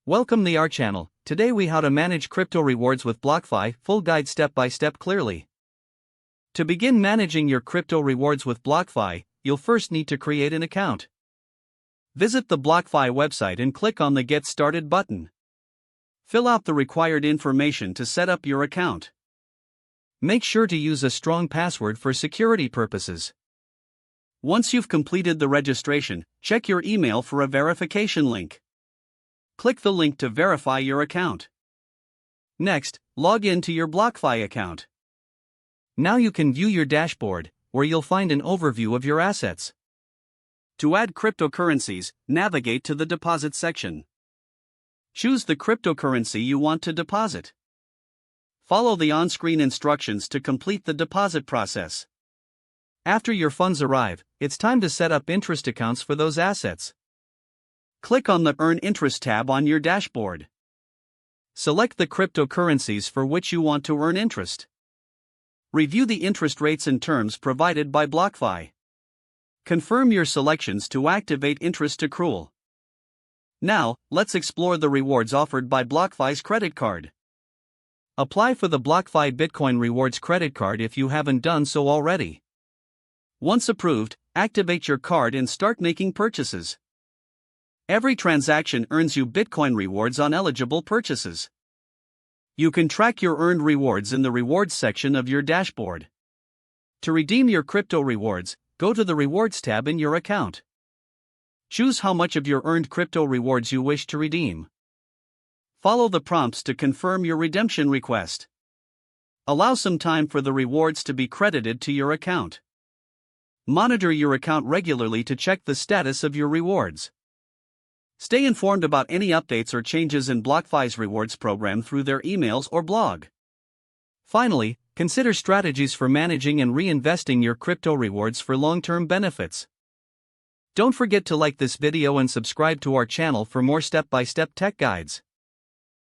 Welcome to our channel. Today we how to manage crypto rewards with BlockFi, full guide step by step clearly. To begin managing your crypto rewards with BlockFi, you'll first need to create an account. Visit the BlockFi website and click on the Get Started button. Fill out the required information to set up your account. Make sure to use a strong password for security purposes. Once you've completed the registration, check your email for a verification link. Click the link to verify your account. Next, log in to your BlockFi account. Now you can view your dashboard, where you'll find an overview of your assets. To add cryptocurrencies, navigate to the Deposit section. Choose the cryptocurrency you want to deposit. Follow the on-screen instructions to complete the deposit process. After your funds arrive, it's time to set up interest accounts for those assets. Click on the Earn Interest tab on your dashboard. Select the cryptocurrencies for which you want to earn interest. Review the interest rates and terms provided by BlockFi. Confirm your selections to activate interest accrual. Now, let's explore the rewards offered by BlockFi's credit card. Apply for the BlockFi Bitcoin Rewards credit card if you haven't done so already. Once approved, activate your card and start making purchases. Every transaction earns you Bitcoin rewards on eligible purchases. You can track your earned rewards in the Rewards section of your dashboard. To redeem your crypto rewards, go to the Rewards tab in your account. Choose how much of your earned crypto rewards you wish to redeem. Follow the prompts to confirm your redemption request. Allow some time for the rewards to be credited to your account. Monitor your account regularly to check the status of your rewards. Stay informed about any updates or changes in BlockFi's rewards program through their emails or blog. Finally, consider strategies for managing and reinvesting your crypto rewards for long-term benefits. Don't forget to like this video and subscribe to our channel for more step-by-step tech guides.